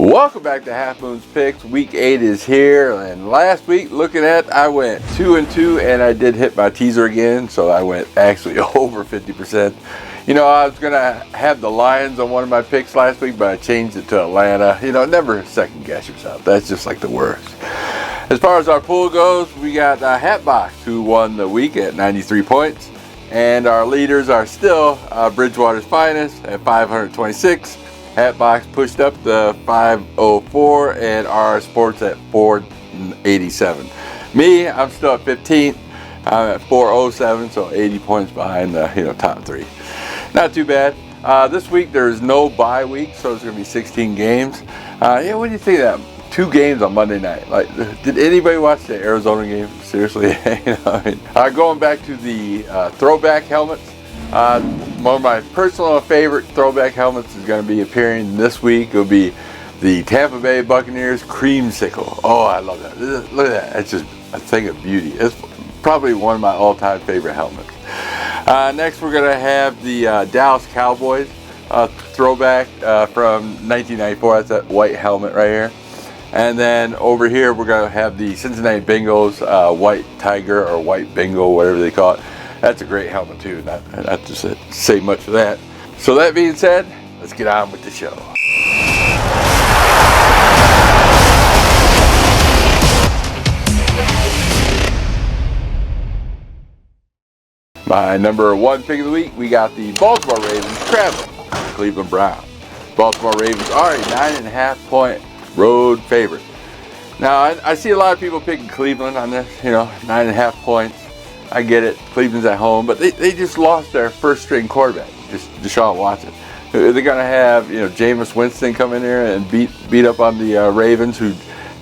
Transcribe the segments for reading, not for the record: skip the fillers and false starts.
Welcome back to Half Moon's Picks. Week 8 is here, and last week, looking at, I went 2-2, and I did hit my teaser again, so I went actually over 50%. You know, I was going to have the Lions on one of my picks last week, but I changed it to Atlanta. You know, never second guess yourself. That's just like the worst. As far as our pool goes, we got Hatbox, who won the week at 93 points, and our leaders are still Bridgewater's Finest at 526. Hatbox pushed up to 504, and our Sports at 487. Me, I'm still at 15th. I'm at 407, so 80 points behind the top three. Not too bad. This week there is no bye week, so it's going to be 16 games. What do you think of that? 2 games on Monday night. Like, did anybody watch the Arizona game? Seriously, going back to the throwback helmets. One of my personal favorite throwback helmets is going to be appearing this week. It'll be the Tampa Bay Buccaneers Creamsicle. Oh, I love that. Look at that. It's just a thing of beauty. It's probably one of my all-time favorite helmets. Next, we're going to have the Dallas Cowboys throwback from 1994. That's that white helmet right here. And then over here, we're going to have the Cincinnati Bengals white tiger or white bingo, whatever they call it. That's a great helmet too, not to say much for that. So that being said, let's get on with the show. My number 1 pick of the week, we got the Baltimore Ravens traveling to the Cleveland Browns. Baltimore Ravens are a 9.5-point road favorite. Now, I see a lot of people picking Cleveland on this, 9.5 points. I get it, Cleveland's at home, but they just lost their first string quarterback, just Deshaun Watson. They're going to have, Jameis Winston come in here and beat up on the Ravens, who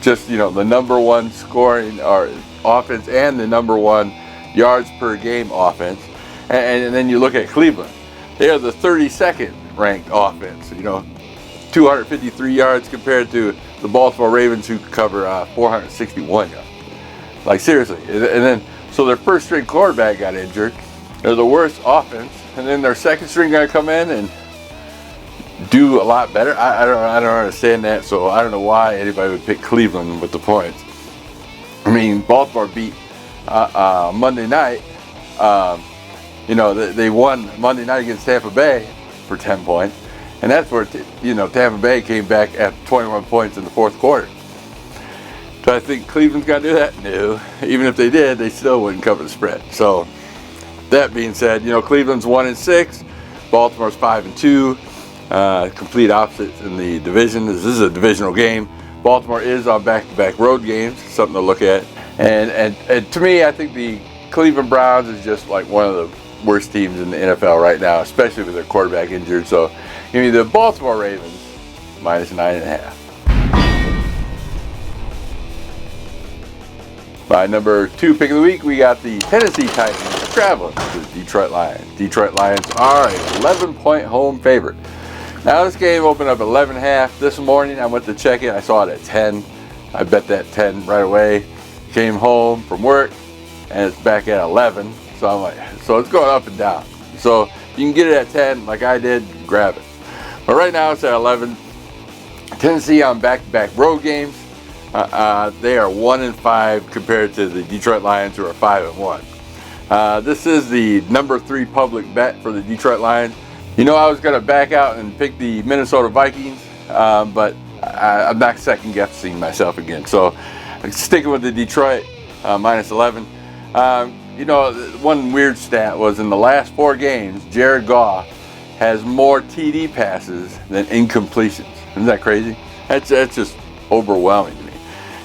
just, the number 1 scoring or offense and the number 1 yards per game offense. And then you look at Cleveland. They are the 32nd ranked offense, 253 yards compared to the Baltimore Ravens, who cover 461 yards. Like, seriously. And then, so their first string quarterback got injured. They're the worst offense, and then their second string going to come in and do a lot better. I don't understand that. So I don't know why anybody would pick Cleveland with the points. I mean, Baltimore beat Monday night. They won Monday night against Tampa Bay for 10 points, and that's where Tampa Bay came back at 21 points in the fourth quarter. Do I think Cleveland's going to do that? No. Even if they did, they still wouldn't cover the spread. So, that being said, Cleveland's 1-6, Baltimore's 5-2. Complete opposites in the division. This is a divisional game. Baltimore is on back-to-back road games, something to look at. And to me, I think the Cleveland Browns is just like one of the worst teams in the NFL right now, especially with their quarterback injured. So, give me the Baltimore Ravens minus 9.5. My number 2 pick of the week, we got the Tennessee Titans traveling to the Detroit Lions. Detroit Lions are a 11-point home favorite. Now, this game opened up at 11.5. This morning, I went to check it. I saw it at 10. I bet that 10 right away. Came home from work, and it's back at 11. So I'm like, so it's going up and down. So you can get it at 10, like I did, grab it. But right now, it's at 11. Tennessee on back-to-back road games. They are 1-5 compared to the Detroit Lions, who are 5-1. This is the number 3 public bet for the Detroit Lions. I was going to back out and pick the Minnesota Vikings, but I'm not second guessing myself again. So I'm sticking with the Detroit minus 11. One weird stat was in the last 4 games, Jared Goff has more TD passes than incompletions. Isn't that crazy? That's just overwhelming to me.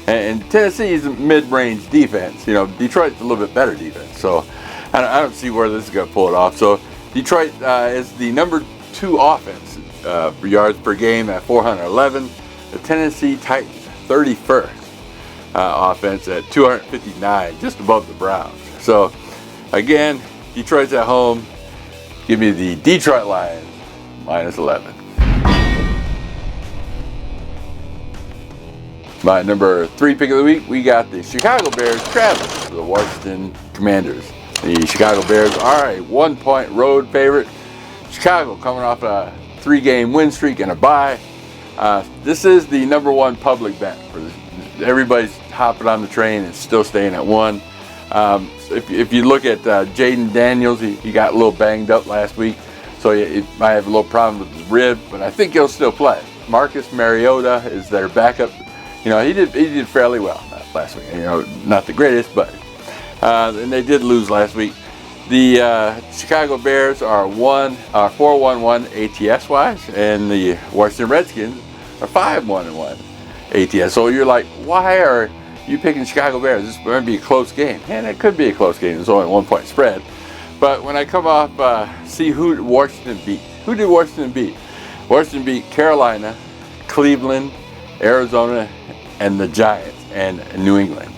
And Tennessee's mid-range defense. Detroit's a little bit better defense. So I don't see where this is going to pull it off. So Detroit is the number 2 offense for yards per game at 411. The Tennessee Titans, 31st offense at 259, just above the Browns. So again, Detroit's at home. Give me the Detroit Lions minus 11. My number 3 pick of the week, we got the Chicago Bears traveling to the Washington Commanders. The Chicago Bears are a 1-point road favorite. Chicago coming off a 3-game win streak and a bye. This is the #1 public bet. Everybody's hopping on the train and still staying at 1. If you look at Jaden Daniels, he got a little banged up last week, so he might have a little problem with his rib, but I think he'll still play. Marcus Mariota is their backup. He did fairly well last week. Not the greatest, but and they did lose last week. The Chicago Bears are 4-1-1 ATS wise, and the Washington Redskins are 5-1-1 ATS. So you're like, why are you picking Chicago Bears? This is going to be a close game, and it could be a close game. It's only a 1-point spread. But when I come off, see who Washington beat. Who did Washington beat? Washington beat Carolina, Cleveland, Arizona, and the Giants, and New England.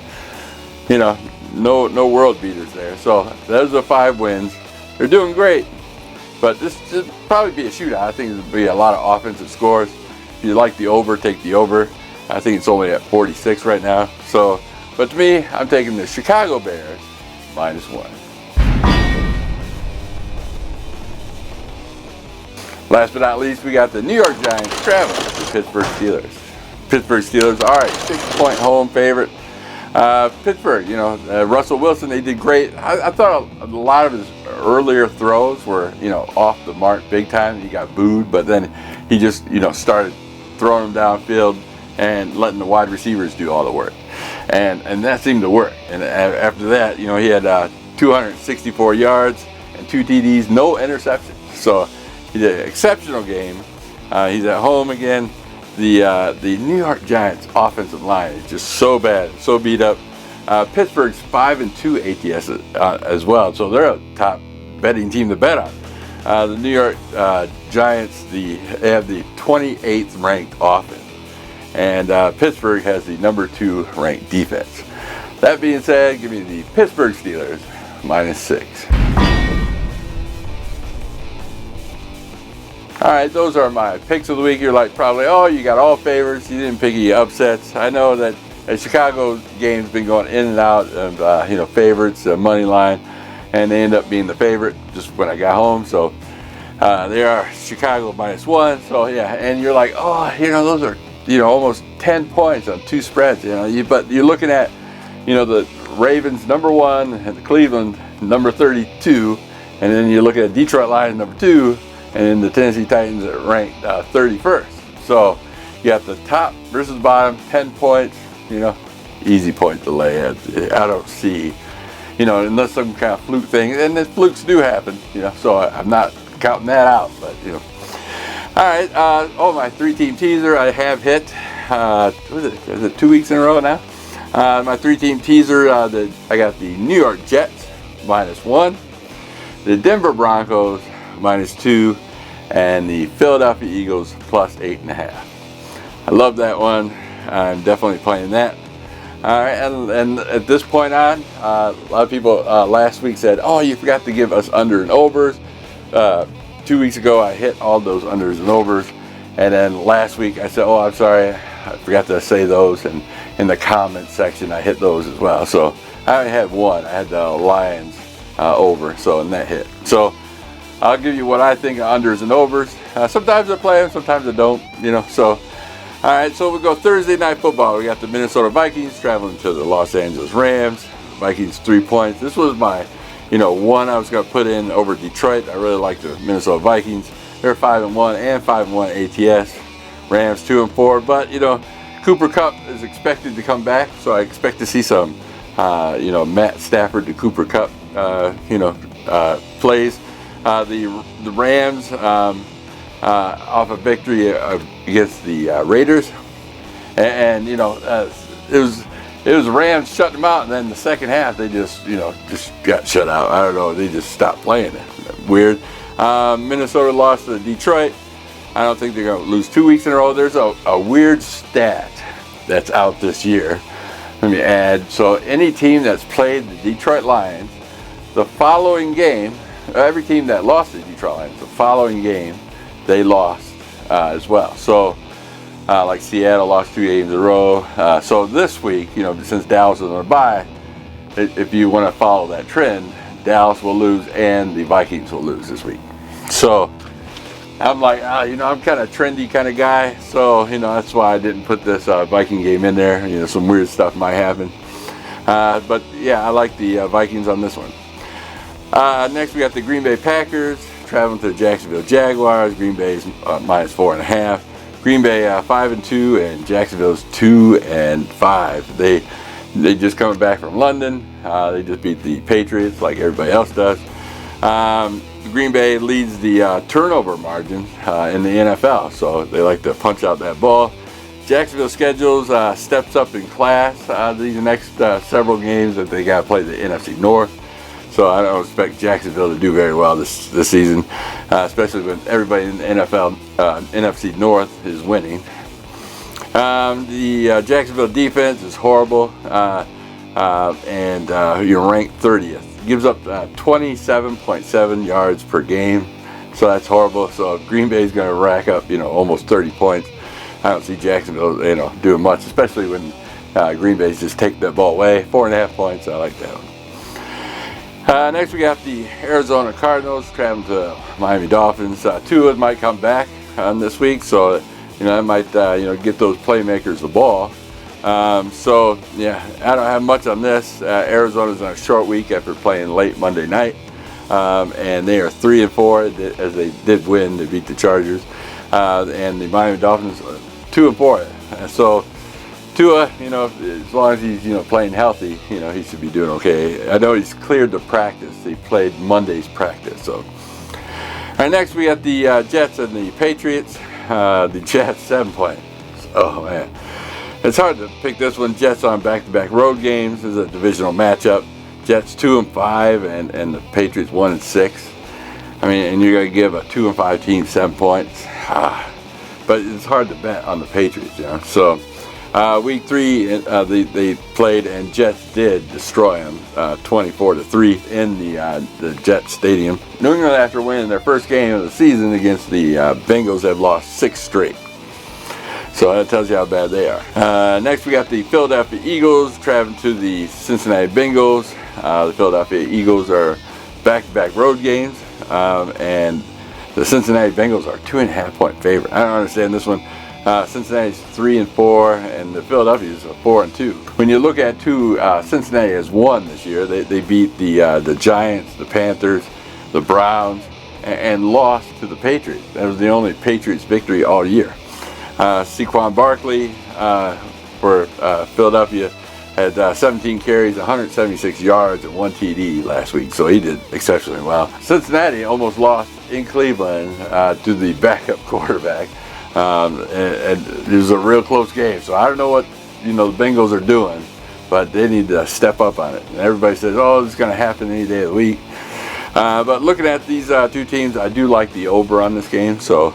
No world beaters there. So those are 5 wins. They're doing great, but this should probably be a shootout. I think there'll be a lot of offensive scores. If you like the over, take the over. I think it's only at 46 right now. So, but to me, I'm taking the Chicago Bears -1. Last but not least, we got the New York Giants traveling to the Pittsburgh Steelers. Pittsburgh Steelers, all right, 6-point home favorite. Pittsburgh, Russell Wilson, they did great. I thought a lot of his earlier throws were, off the mark big time. He got booed, but then he just, started throwing them downfield and letting the wide receivers do all the work. And that seemed to work. And after that, he had 264 yards and 2 TDs, no interceptions. So he did an exceptional game. He's at home again. The New York Giants offensive line is just so bad, so beat up. Pittsburgh's 5-2 ATS as well, so they're a top betting team to bet on. The New York Giants, they have the 28th ranked offense, and Pittsburgh has the #2 ranked defense. That being said, give me the Pittsburgh Steelers -6. All right, those are my picks of the week. You're like probably, oh, you got all favorites. You didn't pick any upsets. I know that the Chicago game's been going in and out of favorites, money line, and they end up being the favorite just when I got home. So they are Chicago -1. So yeah, and you're like, oh, those are almost 10 points on 2 spreads. But you're looking at the Ravens #1 and the Cleveland #32, and then you look at Detroit Lions #2. And then the Tennessee Titans are ranked 31st. So you got the top versus bottom, 10 points, easy point to lay at. I don't see, unless some kind of fluke thing, and the flukes do happen, so I'm not counting that out, but, All right, my 3-team teaser I have hit, is it 2 weeks in a row now? My 3-team teaser, I got the New York Jets -1, the Denver Broncos -2, and the Philadelphia Eagles +8.5. I love that one. I'm definitely playing that. All right, and at this point on, a lot of people last week said, oh, you forgot to give us under and overs. 2 weeks ago, I hit all those unders and overs. And then last week, I said, oh, I'm sorry, I forgot to say those. And in the comments section, I hit those as well. So I only had one. I had the Lions over, and that hit. So I'll give you what I think of unders and overs. Sometimes I play them, sometimes I don't, So, all right, so we'll go Thursday Night Football. We got the Minnesota Vikings traveling to the Los Angeles Rams. Vikings 3 points. This was my, one I was going to put in over Detroit. I really like the Minnesota Vikings. They're 5-1 and 5-1 ATS. Rams 2-4, but Cooper Kupp is expected to come back, so I expect to see some, Matt Stafford to Cooper Kupp, plays. The Rams off a victory against the Raiders, and it was Rams shutting them out, and then the second half they just got shut out. I don't know, they just stopped playing it. Weird. Minnesota lost to Detroit. I don't think they're going to lose 2 weeks in a row. There's a weird stat that's out this year. Let me add. So any team that's played the Detroit Lions, the following game, every team that lost to the Detroit Lions, the following game, they lost as well. So like Seattle lost 2 games in a row. So this week, since Dallas is on a bye, if you want to follow that trend, Dallas will lose and the Vikings will lose this week. So I'm like, I'm kind of trendy kind of guy, so that's why I didn't put this Viking game in there. Some weird stuff might happen, but yeah, I like the Vikings on this one. Next we got the Green Bay Packers traveling to the Jacksonville Jaguars. Green Bay's -4.5. Green Bay 5-2 and Jacksonville's 2-5. They just coming back from London. They just beat the Patriots like everybody else does. Green Bay leads the turnover margin in the NFL, so they like to punch out that ball. Jacksonville schedules steps up in class these next several games that they got to play the NFC North. So I don't expect Jacksonville to do very well this season, especially when everybody in the NFL NFC North is winning. The Jacksonville defense is horrible, and you're ranked 30th. Gives up 27.7 yards per game, so that's horrible. So Green Bay is going to rack up, almost 30 points. I don't see Jacksonville, doing much, especially when Green Bay's just take that ball away. 4.5 points. I like that one. Next we got the Arizona Cardinals traveling to Miami Dolphins. Tua might come back this week, so that might get those playmakers the ball. So yeah, I don't have much on this. Arizona's on a short week after playing late Monday night, and they are 3-4 as they did win. They beat the Chargers, and the Miami Dolphins 2-4. So Tua, as long as he's playing healthy, he should be doing okay. I know he's cleared to practice. He played Monday's practice. So, all right, next we got the Jets and the Patriots. The Jets 7 points. Oh man, it's hard to pick this one. Jets on back-to-back road games. This is a divisional matchup. Jets 2-5 and the Patriots 1-6. I mean, and you're gonna give a 2-5 team 7 points. But it's hard to bet on the Patriots, So. Week 3, they played and Jets did destroy them 24-3 in the Jet Stadium. New England, after winning their first game of the season against the Bengals, have lost 6 straight. So that tells you how bad they are. Next, we got the Philadelphia Eagles traveling to the Cincinnati Bengals. The Philadelphia Eagles are back-to-back road games, and the Cincinnati Bengals are 2.5-point favorite. I don't understand this one. Cincinnati's 3-4, and the Philadelphia's 4-2. When you look at Cincinnati has won this year. They beat the Giants, the Panthers, the Browns, and lost to the Patriots. That was the only Patriots victory all year. Saquon Barkley for Philadelphia had 17 carries, 176 yards, and 1 TD last week, so he did exceptionally well. Cincinnati almost lost in Cleveland to the backup quarterback. And it was a real close game, so I don't know what the Bengals are doing, but they need to step up on it. And everybody says, "Oh, it's going to happen any day of the week." But looking at these two teams, I do like the over on this game, so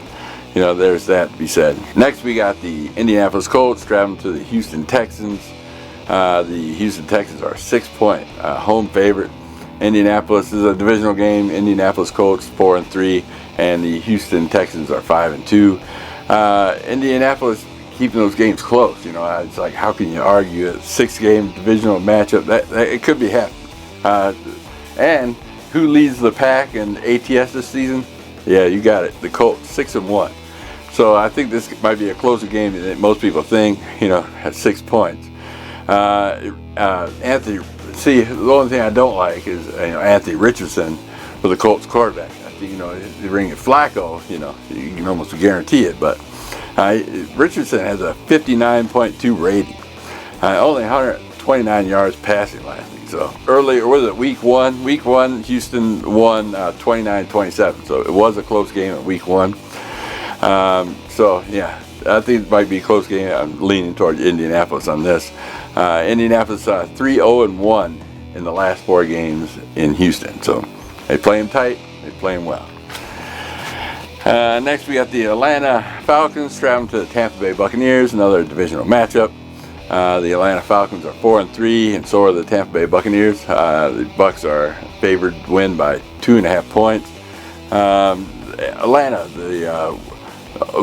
there's that to be said. Next, we got the Indianapolis Colts traveling to the Houston Texans. The Houston Texans are 6-point home favorite. Indianapolis is a divisional game. Indianapolis Colts 4-3, and the Houston Texans are 5-2. Indianapolis keeping those games close. It's like, how can you argue a 6-game divisional matchup? That it could be happening. And who leads the pack in ATS this season? Yeah, you got it. The Colts 6-1. So I think this might be a closer game than most people think. At 6 points. Anthony. See, the only thing I don't like is Anthony Richardson for the Colts quarterback. You bring in Flacco, you can almost guarantee it, but Richardson has a 59.2 rating, only 129 yards passing last week. So earlier, was it week 1? Week 1, Houston won 29-27, so it was a close game at week 1. So yeah, I think it might be a close game. I'm leaning towards Indianapolis on this. Indianapolis 3-0-1 in the last 4 games in Houston, so they play them tight. They play them well. Next, we got the Atlanta Falcons traveling to the Tampa Bay Buccaneers, another divisional matchup. The Atlanta Falcons are 4-3, and so are the Tampa Bay Buccaneers. The Bucs are favored to win by 2.5 points. Atlanta, the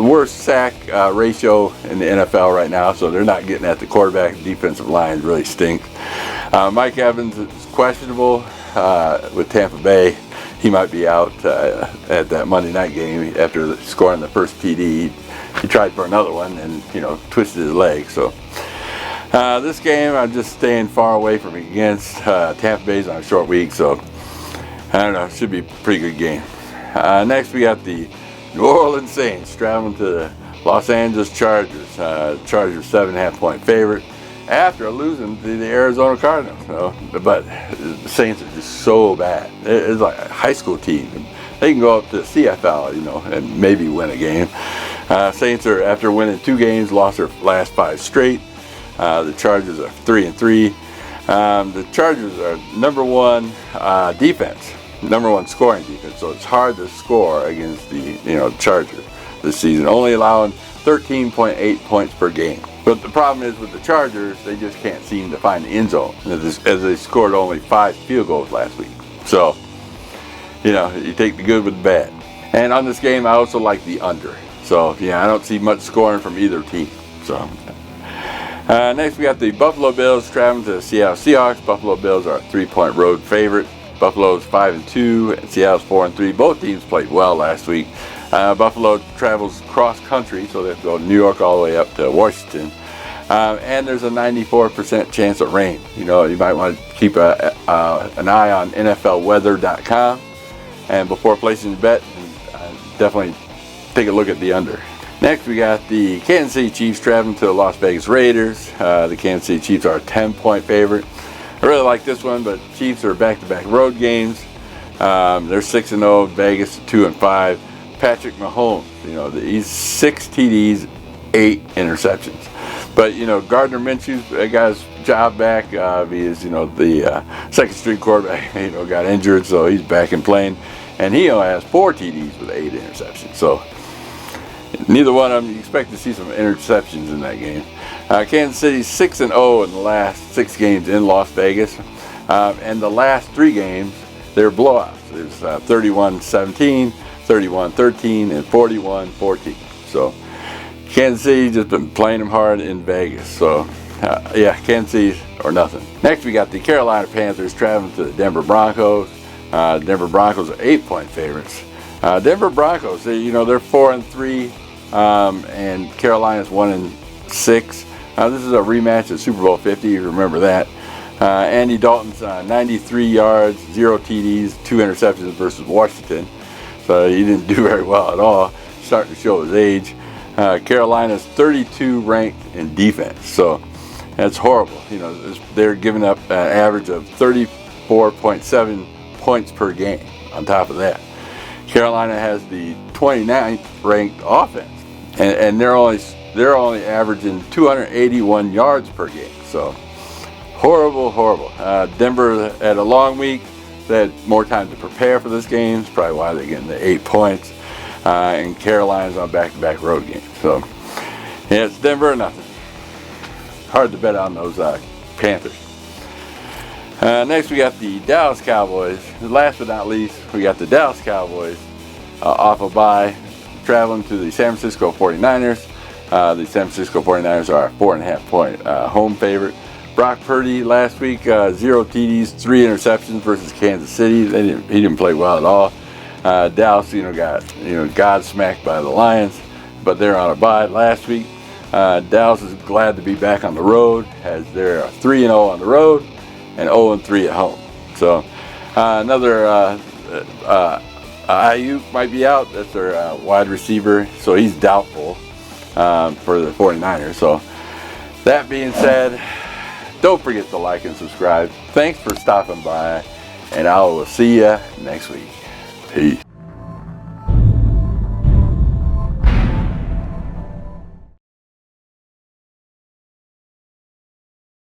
worst sack ratio in the NFL right now, so they're not getting at the quarterback. The defensive line really stinks. Mike Evans is questionable with Tampa Bay. he might be out at that Monday night game after scoring the first TD. He tried for another one and, you know, twisted his leg. So this game I'm just staying far away from against. Tampa Bay's on a short week, so I don't know, it should be a pretty good game. Next we got the New Orleans Saints traveling to the Los Angeles Chargers. Chargers 7.5-point favorite after losing to the Arizona Cardinals. You know? But the Saints are just so bad. It's like a high school team. They can go up to the CFL, you know, and maybe win a game. Saints are, after winning 2 games, lost their last 5 straight. The Chargers are 3-3. The Chargers are number 1 defense, number 1 scoring defense. So it's hard to score against the, you know, Chargers this season, only allowing 13.8 points per game. But the problem is with the Chargers, they just can't seem to find the end zone, as they scored only 5 field goals last week. So, you know, you take the good with the bad. And on this game, I also like the under. So, yeah, I don't see much scoring from either team. So, next we got the Buffalo Bills traveling to the Seattle Seahawks. Buffalo Bills are a 3-point road favorite. Buffalo's 5-2, and Seattle's 4-3. Both teams played well last week. Buffalo travels cross country, so they have to go to New York all the way up to Washington. And there's a 94% chance of rain. You know, you might want to keep an eye on NFLweather.com. And before placing your bet, definitely take a look at the under. Next, we got the Kansas City Chiefs traveling to the Las Vegas Raiders. The Kansas City Chiefs are a 10-point favorite. I really like this one, but Chiefs are back-to-back road games. They're 6-0, Vegas 2-5. Patrick Mahomes, you know, he's 6 TDs, 8 interceptions. But, you know, Gardner Minshew got his job back. He is, you know, the second-string quarterback, you know, got injured, so he's back and playing. And he only has 4 TDs with 8 interceptions. So neither one of them, you expect to see some interceptions in that game. Kansas City's 6-0 in the last 6 games in Las Vegas. And the last 3 games, they're blowouts. It's 31-17, 31-13, and 41-14. So Kansas City just been playing them hard in Vegas. So yeah, Kansas City or nothing. Next we got the Carolina Panthers traveling to the Denver Broncos. Denver Broncos are 8-point favorites. Denver Broncos, they're 4-3, and Carolina's 1-6. This is a rematch of Super Bowl 50. You remember that. Andy Dalton's 93 yards, 0 TDs, 2 interceptions versus Washington. So he didn't do very well at all. Starting to show his age. Carolina's 32 ranked in defense. So that's horrible. You know, they're giving up an average of 34.7 points per game. On top of that, Carolina has the 29th ranked offense, and they're only averaging 281 yards per game. So horrible. Denver had a long week. They had more time to prepare for this game. It's probably why they're getting the 8 points. And Carolina's on back-to-back road games. So yeah, it's Denver or nothing. Hard to bet on those Panthers. Next we got the Dallas Cowboys. Last but not least, we got the Dallas Cowboys off a bye, traveling to the San Francisco 49ers. The San Francisco 49ers are a 4.5-point home favorite. Brock Purdy last week, 0 TDs, 3 interceptions versus Kansas City. He didn't play well at all. Dallas, got godsmacked by the Lions, but they're on a bye last week. Dallas is glad to be back on the road, as they're 3-0 on the road and 0-3 at home. So another Ayuk might be out. That's their wide receiver, so he's doubtful for the 49ers. So that being said, don't forget to like and subscribe. Thanks for stopping by, and I will see you next week. Peace.